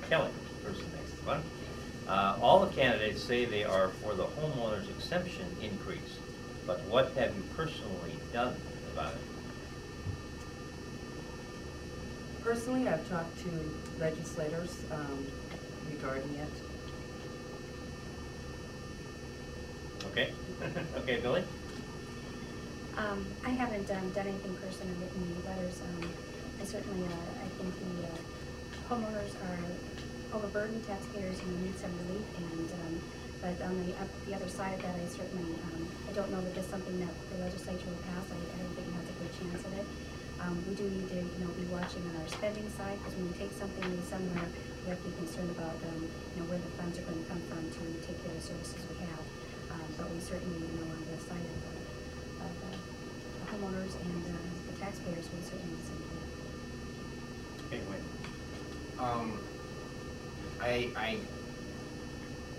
Kelly, first and next one. All the candidates say they are for the homeowner's exemption increase, but what have you personally done about it? Personally, I've talked to legislators regarding it. Okay. Okay, Billie? I haven't done anything personally, written any letters. I certainly, I think the homeowners are overburdened, taxpayers need some relief, and but on the other side of that, I certainly, I don't know that it's something that the legislature will pass. I don't think it has a good chance of it. We do need to, be watching on our spending side, because when we take something somewhere, we have to be concerned about, where the funds are going to come from to take care of the services we have. But we certainly, on the side of the homeowners and the taxpayers, we certainly need some relief. Okay, Wayne.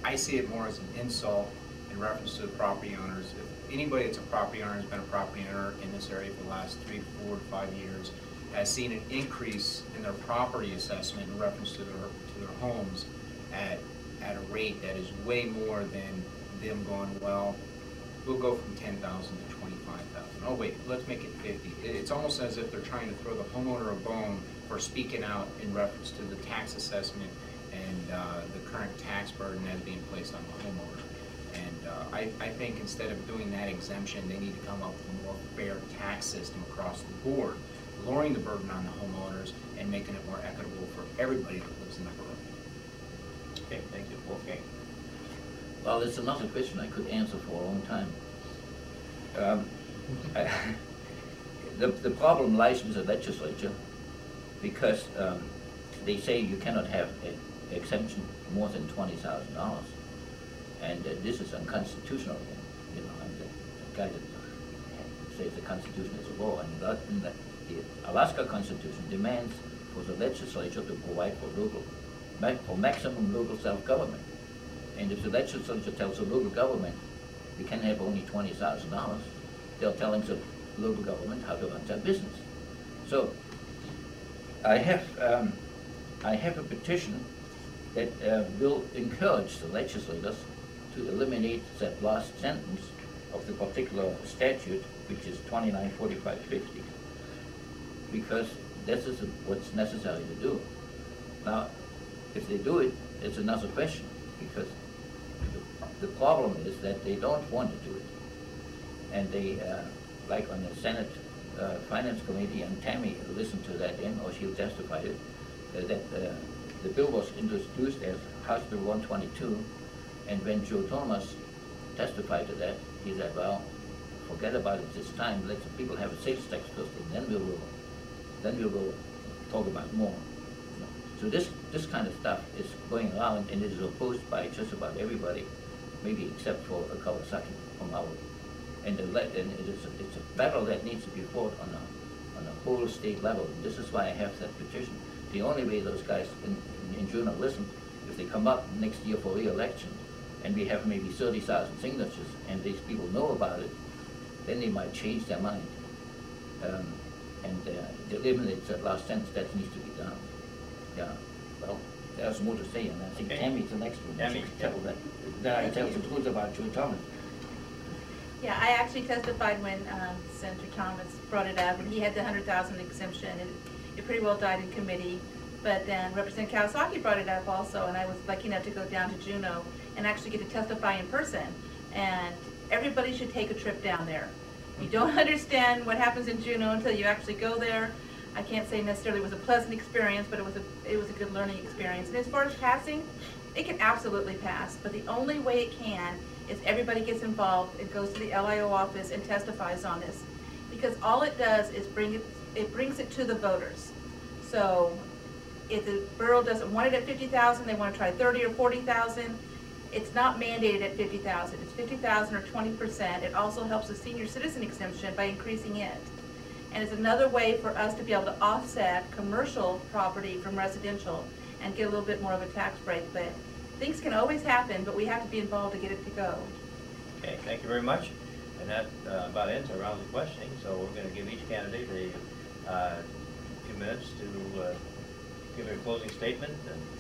I see it more as an insult in reference to the property owners. If anybody that's a property owner has been a property owner in this area for the last 3, 4, 5 years, has seen an increase in their property assessment in reference to their homes at a rate that is way more than them going, well, we'll go from 10,000 to 25,000. Oh wait, let's make it 50. It's almost as if they're trying to throw the homeowner a bone for speaking out in reference to the tax assessment and the current tax burden that's being placed on the homeowner. And I think instead of doing that exemption, they need to come up with a more fair tax system across the board, lowering the burden on the homeowners and making it more equitable for everybody that lives in the borough. Okay, thank you. Wolfgang. Well, it's another question I could answer for a long time. The problem lies with the legislature, because they say you cannot have an exemption more than $20,000, and this is unconstitutional. I'm the guy that says the Constitution is a law, and the Alaska Constitution demands for the legislature to provide for maximum local self-government. And if the legislature tells the local government you can have only $20,000, they're telling the local government how to run their business. So I have a petition that will encourage the legislators to eliminate that last sentence of the particular statute, which is 294550, because this is what's necessary to do. Now, if they do it, it's another question, because the problem is that they don't want to do it. And they, like on the Senate Finance Committee, and Tammie listened to that or she'll testify it, that the bill was introduced as House Bill 122, and when Joe Thomas testified to that, he said, well, forget about it this time, let the people have a sales tax first, and then we will talk about more. So this kind of stuff is going around, and it is opposed by just about everybody, maybe except for a Kawasaki from our. And it's a battle that needs to be fought on a whole state level. And this is why I have that petition. The only way those guys in Juneau listen, if they come up next year for re-election, and we have maybe 30,000 signatures, and these people know about it, then they might change their mind. And eliminate that last sentence. That needs to be done. Yeah, well, there's more to say, and I think Okay. Tammie's the next one. Tammie, Tell that. Then I tell the truth about Joe Thomas. Yeah, I actually testified when Senator Thomas brought it up, and he had the 100,000 exemption. It pretty well died in committee, but then Representative Kawasaki brought it up also, and I was lucky enough to go down to Juneau and actually get to testify in person. And everybody should take a trip down there. You don't understand what happens in Juneau until you actually go there. I can't say necessarily it was a pleasant experience, but it was a good learning experience. And as far as passing, it can absolutely pass, but the only way it can is everybody gets involved and goes to the LIO office and testifies on this, because all it does is brings it to the voters. So if the borough doesn't want it at 50,000, they want to try 30 or 40,000. It's not mandated at 50,000. It's 50,000 or 20%. It also helps the senior citizen exemption by increasing it. And it's another way for us to be able to offset commercial property from residential and get a little bit more of a tax break. But things can always happen, but we have to be involved to get it to go. Okay, thank you very much. And that about ends our round of questioning. So we're going to give each candidate a few minutes to give a closing statement. And